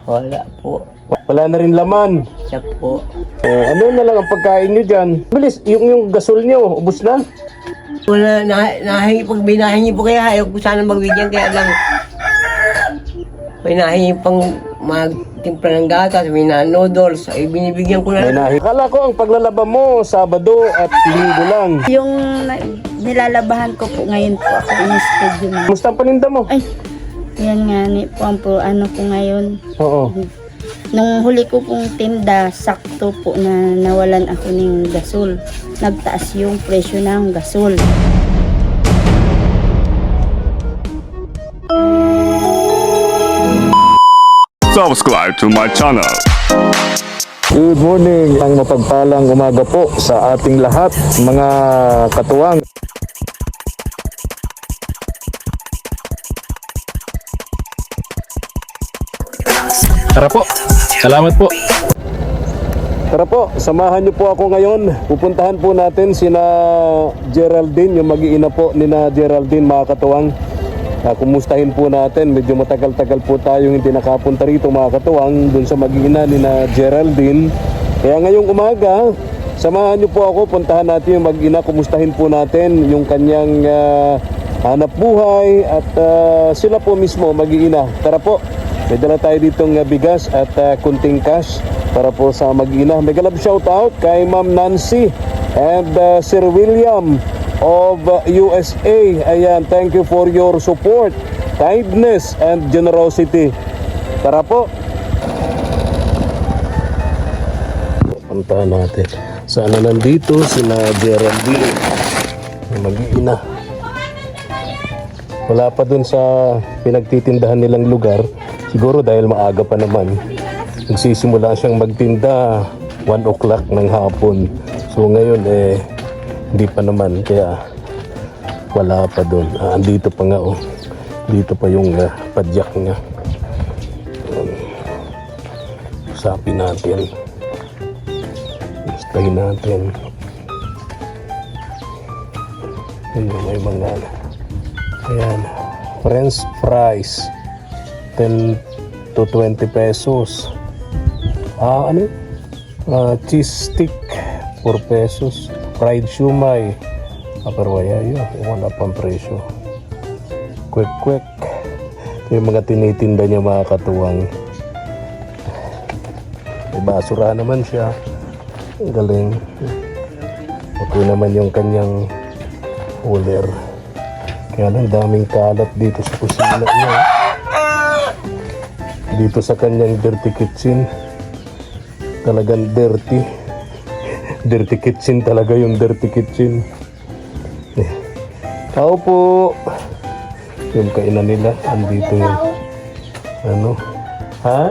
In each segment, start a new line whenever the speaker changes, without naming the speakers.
Wala po.
Wala na rin laman.
Siya po.
Ano na lang ang pagkain nyo dyan? Bilis, yung gasol nyo, ubos na.
Wala, nahingi, pag binahingi po kaya, ayaw ko sana magbigyan, kaya lang, may nahingi pang magtimpla ng gatas, may na noodles, ay binibigyan ko
May
na.
Akala ko ang paglalaba mo, Sabado at Linggo lang.
Yung nilalabahan ko po ngayon po ako in-schedule na.
Kumusta ang paninda mo?
Ay, yan nga ni po, ano po ngayon.
Oo.
Nung huli ko pong tinda, sakto po na nawalan ako ng gasol. Nagtaas yung presyo ng gasol.
Subscribe to my channel.
Good morning, ang mapagpalang umaga po sa ating lahat, mga katuwang.
Tara po. Salamat po.
Tara po, samahan niyo po ako ngayon. Pupuntahan po natin sina Geraldine, yung mag-iina po ni na Geraldine, mga katuwang. Kumustahin po natin, medyo matagal-tagal po tayong hindi nakapunta rito, mga katuwang, dun sa mag-iina ni na Geraldine. Kaya ngayong umaga, samahan niyo po ako, puntahan natin yung mag-ina, kumustahin po natin yung kanyang hanap buhay at sila po mismo mag-iina. Tara po. May dala tayo ditong bigas at kunting cash para po sa mag-ina. May galab shoutout kay Ma'am Nancy and Sir William of USA. Ayan, thank you for your support, kindness and generosity. Tara po. Puntahan natin. Sana nandito sina Geraldine, mag-iina. Wala pa dun sa pinagtitindahan nilang lugar. Siguro dahil maaga pa naman. Nagsisimula siyang magtinda 1 o'clock ng hapon. So ngayon hindi pa naman, kaya wala pa doon. Andito pa nga oh. Dito pa yung padyak niya. Usapin natin. Gustahin natin. Yun yung may mga ayan. French fries 10 to 20 pesos. Cheese stick 4 pesos. Fried shumai. Pero wala pang presyo. Quick. Yung mga tinitinda niya, mga katuwang. May basura naman siya. Ang galing. Okay naman yung kanyang cooler. Kaya lang daming kalat dito sa kusina niya. Dito sa kanyang dirty kitchen, talagang dirty. Dirty kitchen talaga yung dirty kitchen. Tao po. Yung kainan nila, andito yung ano. Ha?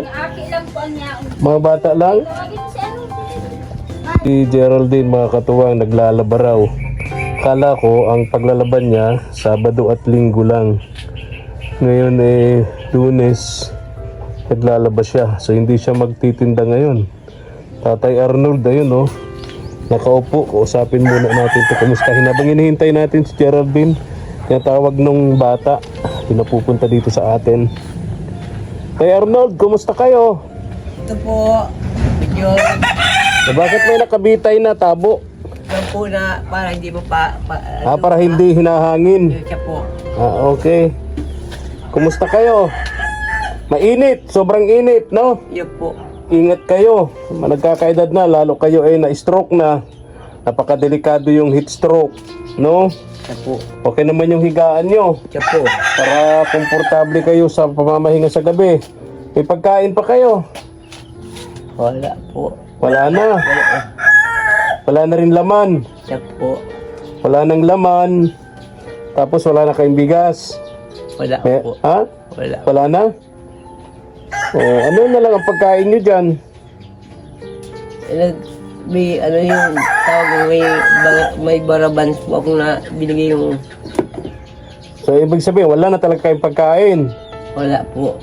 Mga bata lang? Si Geraldine, mga katuwang, naglalaba raw. Kala ko ang paglalaban niya Sabado at Linggo lang. Ngayon Lunes naglalaba siya, so hindi siya magtitinda ngayon. Tatay Arnold, ayun oh, nakaupo. Kausapin muna natin ito, kumustahin habang hinihintay natin si Geraldine. Tinatawag nung bata, pinapupunta dito sa atin. Tay Arnold, kumusta kayo?
Ito po, medyo,
Bakit may nakabitay na tabo?
ito po na, para hindi mo
Para hindi hinahangin.
Siya po.
Okay. Kumusta kayo? Mainit, sobrang init, no?
Siya po.
Ingat kayo, nagkakaedad na, lalo kayo na-stroke na. Napakadelikado yung heat stroke, no?
Siya po.
Okay naman yung higaan nyo
Siya po.
para komportable kayo sa pamamahinga sa gabi. May pagkain pa kayo?
Wala po.
Wala na. Wala na rin laman.
Siya po.
Wala nang laman. Tapos wala na kayong bigas.
Wala po.
Ha?
Wala.
Wala na? Ano na lang ang pagkain nyo dyan?
May ano yung tawag ko, may barabans po ako na binigay yung
So ibig sabihin wala na talaga kayong pagkain.
wala po.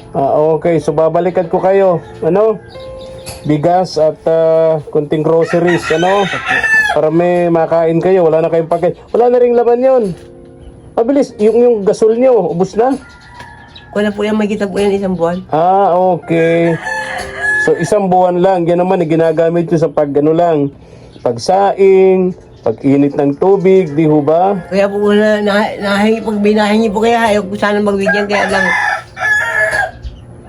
Okay, so babalikan ko kayo. Ano? Bigas at kunting groceries, ano? Para may makain kayo, wala na kayong pagkain. Wala na ring laman yon. Mabilis, yung gasol nyo, ubos na?
Wala po yan, may kita po yan isang buwan.
Okay. So isang buwan lang, yan naman ginagamit nyo sa pagsaing, pag-init ng tubig, di ho ba?
Kaya po nahingi, pag binahingi po kaya ayaw ko sana magbigyan kaya lang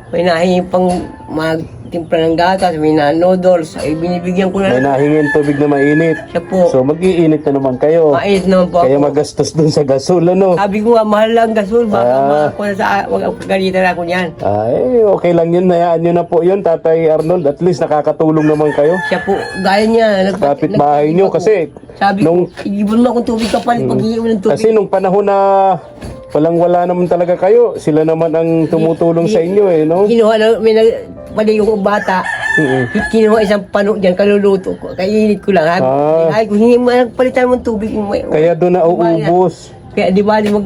may nahingi pang magtimpla ng gatas, may na noodles, ay binibigyan ko
May
na.
nahingin tubig na mainit.
Siya po,
So mag-iinit na naman kayo.
mait naman po
Kaya
ako.
magastos dun sa gasol, ano?
Sabi ko nga, mahal lang gasol, baka
Ah.
ako na sa, wag ako pagalitan ako niyan.
Ay, okay lang yun. Hayaan nyo na po yun, Tatay Arnold. At least nakakatulong naman kayo.
Siya po, gaya niya,
Kapit bahay nyo kasi
sabi
nung-
ko, ibon mo akong tubig kapalit pag-iinom ng tubig.
kasi nung panahon na walang-wala naman talaga kayo, sila naman ang tumutulong sa inyo eh, no?
Kinuha na, pali yung bata, kinuha isang pano dyan, kaluluto ko, kainit ko lang. Ay, kung hindi mo palitan mo ng tubig,
Kaya doon na uubos.
kaya di bali di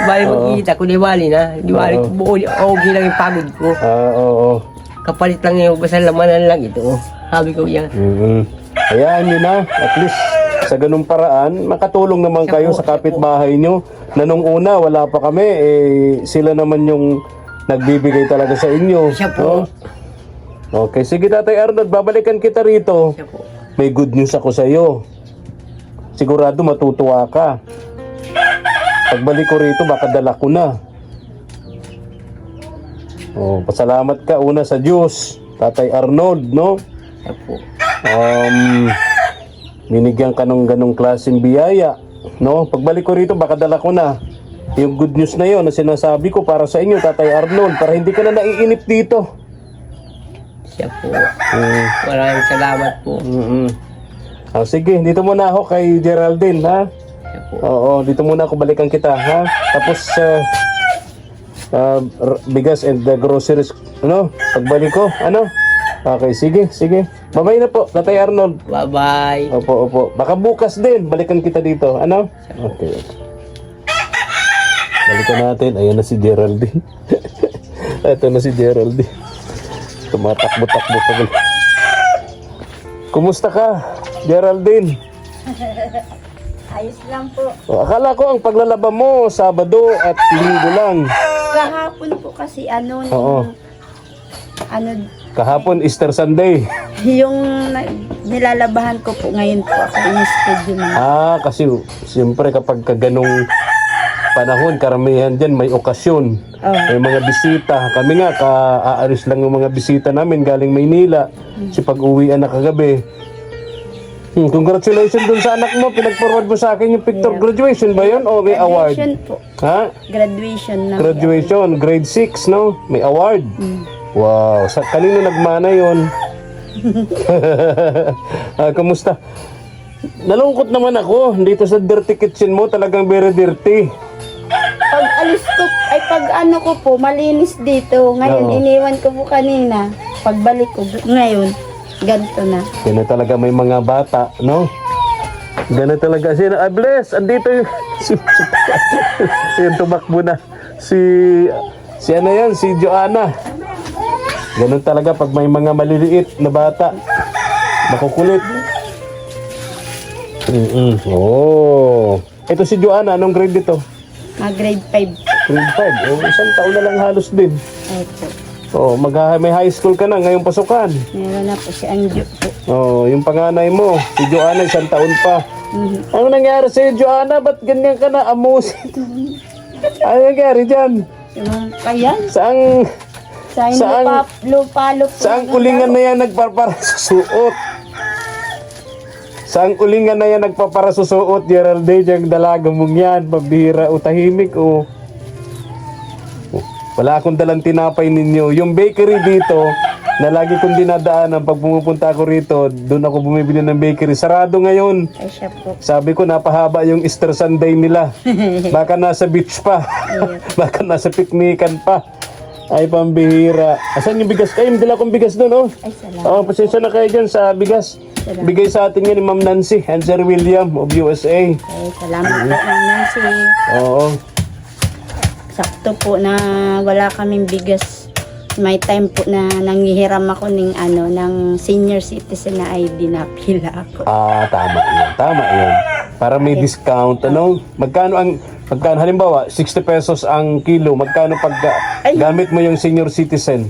bali mag-init ako, di bali na. Di bali, buo, okay lang yung pagod ko.
Oo.
Kapalit lang yung basta lamanan lang ito. Sabi ko yan.
Hayaan nyo na. At least sa ganung paraan, makatulong naman
Siya
kayo
po,
sa kapitbahay nyo. Na nung una, wala pa kami, sila naman yung nagbibigay talaga sa inyo.
Siya po.
No? Okay, sige Tatay Arnold, babalikan kita rito.
Siya po.
May good news ako sa iyo. Sigurado matutuwa ka. Pagbalik ko rito, baka dala ko na. Oh, pasalamat ka una sa Diyos, Tatay Arnold, no?
Siya po.
Binigyan ka ng ganong klaseng biyaya, no? Pagbalik ko rito, baka dala ko na. Yung good news na yon na sinasabi ko para sa inyo, Tatay Arnold, para hindi ka na naiinip dito.
Siya po. Maraming salamat po.
Sige, dito muna ako kay Geraldine, ha?
Siya po.
Oo, dito muna ako, balikan kita, ha? Tapos, bigas and the groceries, ano? Pagbalik ko, ano? Okay, sige. Bye-bye na po, Tatay Arnold.
Bye-bye.
Opo. Baka bukas din, balikan kita dito, ano? Okay. Balikan natin, ayan na si Geraldine. Ito na si Geraldine. Tumatakbo-takbo pa rin. Kumusta ka, Geraldine?
Ayos lang po.
Akala ko ang paglalaba mo, Sabado at Linggo lang.
Kahapon po kasi
Oo. Kahapon, Easter Sunday.
yung nilalabahan ko po ngayon po ako in-schedule na.
Kasi siyempre kapag ganong panahon, karamihan dyan may okasyon. May mga bisita. Kami nga, aalis lang yung mga bisita namin galing Maynila. Kasi pag-uwian na kagabi. Congratulations dun sa anak mo. Pinag-forward mo sa akin yung picture. Graduation ba yun? O may award?
Graduation po.
Ha?
Graduation na.
Graduation. Grade 6, no? May award. Wow. Kanino nagmana yun? Kamusta? Nalungkot naman ako. Dito sa dirty kitchen mo, talagang very dirty.
Pag alis ko, pag ano ko po, malinis dito. Ngayon,
Oo.
iniwan ko po kanina. Pagbalik ko, ngayon, ganito na.
Ganun talaga may mga bata, no? Ganun talaga. Bless, andito yung... yung tumakbo na. Si ano yan? Si Joanna. Ganun talaga pag may mga maliliit na bata. Makukulit. Oh. Ito si Joanna, anong grade dito?
Grade 5.
Grade 5. Isang taon na lang halos din.
Opo.
May high school ka na ngayong pasukan.
Meron na po si Anjo po.
Yung panganay mo, si Joanna, isang taon pa. Ano nangyari sa'yo, Joanna? Ba't ganyan ka na amusin? Ano nangyari dyan?
Yung kayan,
Saang
sa lupa-lupa.
saang ulingan na yan nagpapara sa suot? Saang ulingan na yan nagpapara sa suot, Geraldine? Yung dalaga mong yan, pabihira o tahimik o... Wala akong dalang tinapay ninyo. Yung bakery dito, na lagi kong dinadaanan pag pumupunta ako rito, doon ako bumibili ng bakery. Sarado ngayon.
Ay, siya po.
Sabi ko, napahaba yung Easter Sunday nila. Baka nasa beach pa. Baka nasa piknikan pa. Ay, pambihira. Asan yung bigas? Ay, dala kong bigas doon, oh.
Ay, salamat.
Pasensya na kayo dyan sa bigas.
Salamat.
Bigay sa atin yan ni Ma'am Nancy and Sir William of USA.
Ay, salamat po, Ma'am Nancy.
Oo.
Sakto po na wala kaming bigas. May time po na nanghihiram ako ng senior citizen na ID na pila ako.
Tama yun. Tama yun. Para may discount, ano? Magkano halimbawa, 60 pesos ang kilo. Magkano pag gamit mo yung senior citizen?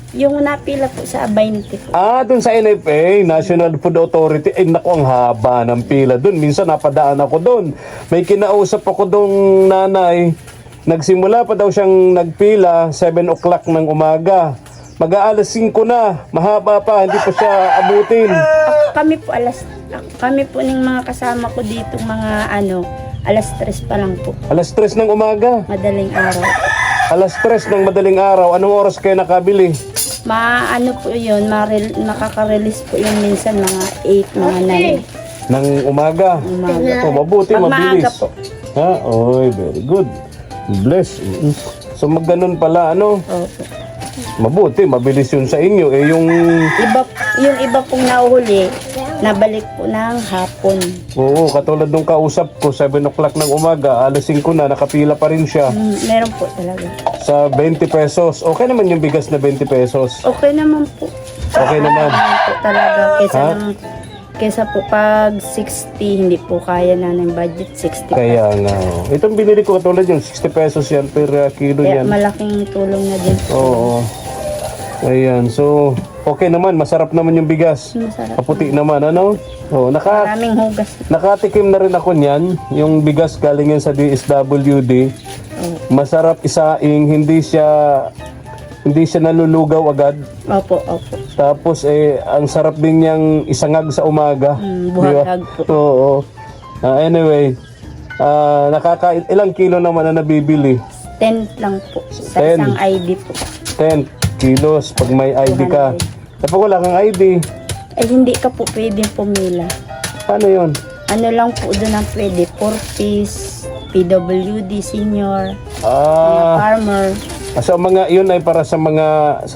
Yung napila po sa 20 po.
Dun sa NFA, National Food Authority, naku, ang haba ng pila dun. Minsan napadaan ako dun. May kinausap ako dong nanay. Nagsimula pa daw siyang nagpila, 7 o'clock ng umaga. Mag-aalas 5 na, mahaba pa, hindi pa siya abutin.
Kami po ng mga kasama ko dito, mga alas 3 pa lang po.
Alas 3 ng umaga,
Madaling araw.
alas 3 ng madaling araw. Anong oras kayo nakabili?
Po yun, nakaka-release po yun minsan mga 8, mga 9.
Ng umaga.
Umaga.
Mabuti,
Pag
mabilis.
maaga po.
Oy, very good. Bless. So magganon pala,
Opo.
mabuti, mabilis yun sa inyo. Yung
Iba pong nahuhuli, nabalik po ng hapon.
Oo, katulad nung kausap ko, 7 o'clock ng umaga, alas 5 na, nakapila pa rin siya
Meron po talaga.
sa 20 pesos. Okay naman yung bigas na 20 pesos.
Okay naman po.
Okay naman.
Po talaga.
Ha?
Kesa po pag 60, hindi po kaya na ng budget, 60
Kaya nga. Itong binili ko katulad yun, 60 pesos yan per kilo
Kaya
yan.
malaking tulong na din.
Oo. Ayan, so okay naman, masarap naman yung bigas.
Masarap.
Kaputi naman, ano? Oo,
Maraming hugas.
nakatikim na rin ako niyan. Yung bigas galing yan sa DSWD. Masarap isaing, hindi siya nalulugaw agad.
Opo.
Tapos ang sarap din niyang isangag sa umaga.
Buhagag po.
Oo. Anyway, ilang kilo naman na nabibili?
10 lang po. Sa
10.
isang ID po.
10 kilos pag may ID ka.
200.
Kapag wala kang ID,
Ay hindi ka po pwedeng pumila.
paano yun?
Ano lang po doon ang pwede. 4-piece, PWD, senior, mga farmer.
So mga yun ay para sa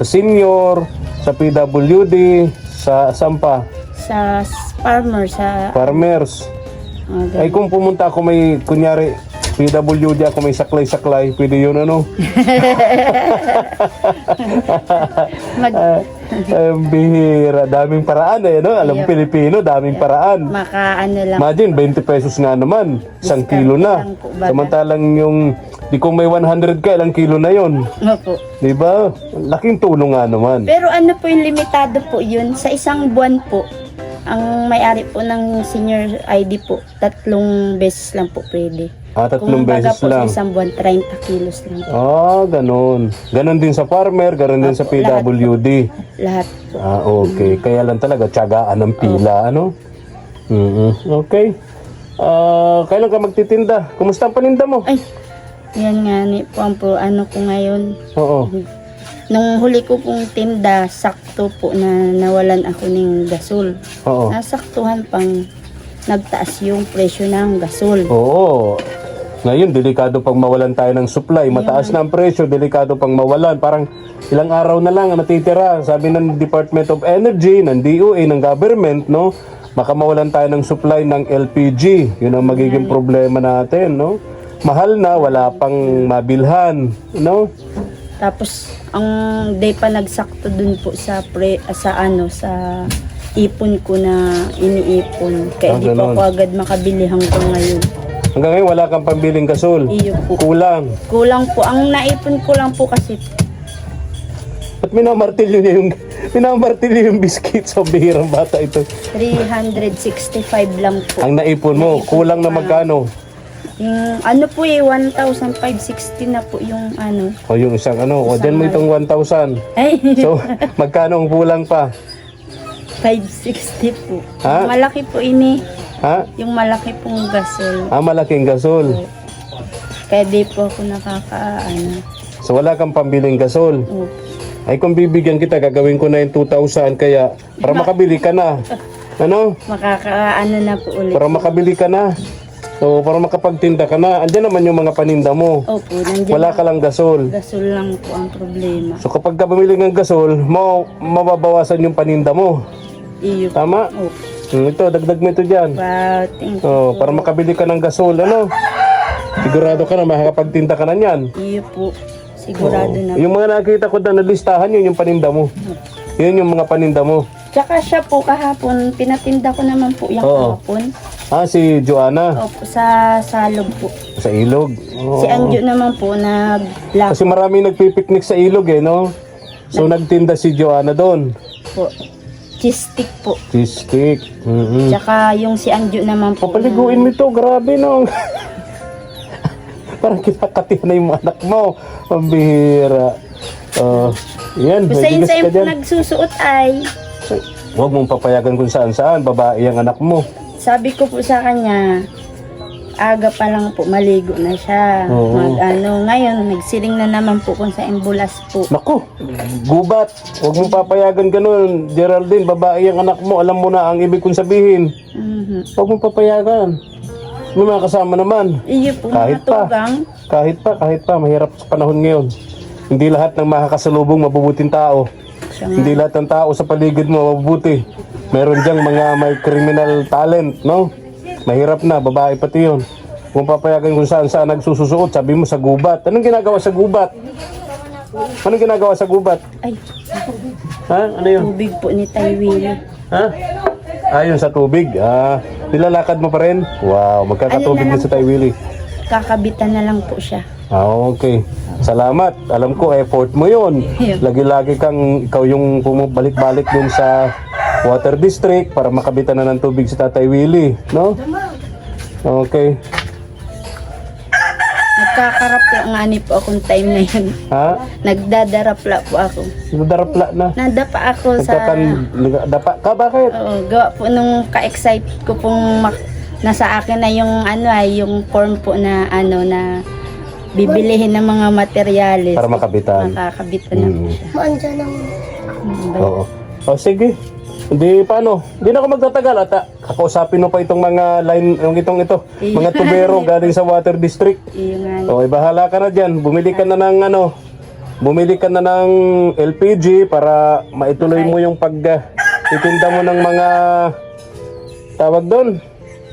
senior, sa PWD, sa sampa,
Sa farmer, sa
farmers.
mga
Ay kung pumunta ako may kunyari PWD ako may saklay-saklay, pwede yun ano? Bihira, daming paraan no? Alam mo, Pilipino, daming paraan.
lang.
Imagine, 20 pesos nga naman, 1 kilo na.
lang po, baga.
Samantalang di kung may 100 ka, ilang kilo na yon,
Opo.
di ba? Laking tulong nga naman.
Pero ano po yung limitado po yun, sa isang buwan po, ang may-ari po ng senior ID po, 3 beses lang po pwede.
3
Kung baga
beses
po
lang.
sa isang buwan, 30 kilos lang po.
Ganon. Ganon din sa farmer, ganon din sa
Opo, lahat
PWD.
Lahat po.
Okay. Kaya lang talaga, tiyagaan ng pila, ano? Okay. Kailan ka magtitinda? Kumusta ang paninda mo?
Ay, yan nga ni po, ano ko ngayon.
Oo.
Nung huli ko pong tinda, sakto po na nawalan ako ng gasol.
Oo.
Nasaktuhan pang nagtaas yung presyo ng gasol.
Oo. Ngayon, delikado pang mawalan tayo ng supply. Mataas na ang presyo, delikado pang mawalan. Parang ilang araw na lang ang natitira. Sabi ng Department of Energy, ng DOE, ng government, no? Baka mawalan tayo ng supply ng LPG. Yun ang magiging problema natin, no? Mahal na, wala pang mabilhan, no?
Tapos ang day pa nagsakto dun po sa ipon ko na iniipon. Kaya di pa
Ganon.
ako agad makabili hanggang ngayon.
Hanggang ngayon, wala kang pambiling gasol.
Iyo po.
Kulang.
Kulang po. Ang naipon ko lang po kasi
At minamartilyo niya yung biscuit sa bihirang bata ito.
365 lang po.
Ang naipon mo, kulang na magkano?
Yung ano po 1,560 na po yung ano.
O yung isang o dyan mo itong 1,000.
Ay,
So, magkano ang kulang pa?
560 po.
Ha?
Malaki po ini.
Ha?
Yung malaki pong gasol.
Malaking gasol.
Kaya di po ako nakakaano.
So, wala kang pambiling gasol.
Opo.
Ay, kung bibigyan kita, gagawin ko na yung 2,000 kaya para makabili ka na. Ano?
Makakaano na po ulit.
Para makabili ka na. So, para makapagtinda ka na. Andyan naman yung mga paninda mo.
Opo, nandiyan.
Wala ka lang gasol.
Gasol lang po ang problema.
So, kapag ka bumili ng gasol, mababawasan yung paninda mo.
Iyo po.
Tama?
Opo.
Ito, dagdag mo ito dyan.
Wow, thank you.
Oh, para makabili ka ng gasol, ano? Sigurado ka na makakapagtinda ka na niyan.
Iyo po. Sigurado na.
Yung mga nakita ko na nalistahan, yun yung paninda mo. Yun yung mga paninda mo.
Tsaka siya po kahapon, pinatinda ko naman po yung
Oo.
kahapon.
Si Joanna,
Opo, sa salog po.
sa ilog. Oo.
Si Anjo naman po nag-black.
Kasi marami nagpipiknik sa ilog no? So nagtinda si Joanna doon.
po. Cheese stick po.
Cheese stick.
Tsaka yung si Anjo naman po.
Papaliguin mo ito, grabe no. Parang kinakatihan na yung anak mo. Pambihira. Yan, may bigas
Isa-isa
ka
yung
dyan.
nagsusuot ay.
Huwag mong papayagan kung saan-saan, babae ang anak mo.
Sabi ko po sa kanya, aga pa lang po, maligo na siya.
Oo.
Ngayon, nagsiling na naman po kung sa embulas po.
Naku, gubat. Huwag mong papayagan ganun. Geraldine, babae ang anak mo. Alam mo na ang ibig kong sabihin.
Mhm.
Huwag mong papayagan. May mga kasama naman.
Iyo po,
Kahit
mga
pa.
tugang.
Kahit pa. Mahirap sa panahon ngayon. Hindi lahat ng makakasalubong mabubuting tao.
Siya nga.
Hindi lahat ng tao sa paligid mo mabubuti. Meron diyang mga may criminal talent, no? Mahirap na, babae pati yun. Kung papayagan kung saan nagsususuot, sabi mo sa gubat. Anong ginagawa sa gubat? Anong ginagawa sa gubat?
Ay,
Ha? Ano yun?
tubig po ni Tay Willie.
Ha? Ayun sa tubig. Nilalakad mo pa rin? Wow, magkakatubig
Ayun na
na sa Tay Willie.
Kakabitan na lang po siya.
Okay. Salamat. Alam ko, effort mo yun.
Yeah.
Lagi-lagi kang, ikaw yung pumabalik-balik dun sa Water District para makabitan na ng tubig si Tatay Willie. No? Okay.
Nagkakarapla nga ni po akong time na yun.
Ha?
Nagdadarapla po ako.
Nadarapla na.
Nadapa ako sa...
Dapa ka? Bakit?
Oo, gawa po nung ka-excite ko pong nasa akin na yung yung form po na na bibilihin ng mga materyales.
Para makabitan.
Makakabitan na po siya.
Oo. O sige. Hindi paano? Hindi na ako magtatagal at kakausapin mo pa itong mga line, ito, mga tubero galing sa Water District.
Iyo nga.
Okay, bahala ka na dyan. Bumili ka na ng LPG para maituloy mo yung itinda mo ng mga tawag doon.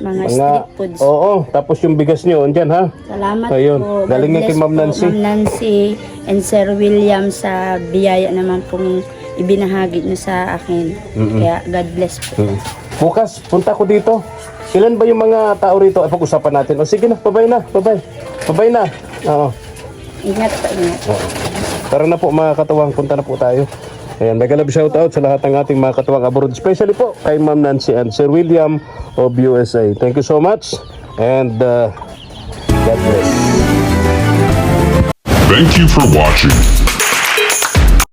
Mga street foods.
Oo, tapos yung bigas nyo, andyan ha.
Salamat
Ayun.
po.
Galing yan kay Ma'am Nancy.
Ma'am Nancy and Sir William sa biyaya naman pong ibinahagi niyo sa akin. Kaya God bless po.
Bukas, punta ko dito. Ilan ba yung mga tao rito? Ay, pag-usapan natin. O sige na, babay na. Babay na. Oo.
Ingat po, ingat.
Tara na po mga katuwang, punta na po tayo. Ayan, mega love shoutout sa lahat ng ating mga katuwang abroad, especially po kay Ma'am Nancy and Sir William of USA. Thank you so much and God bless.
Thank you for watching.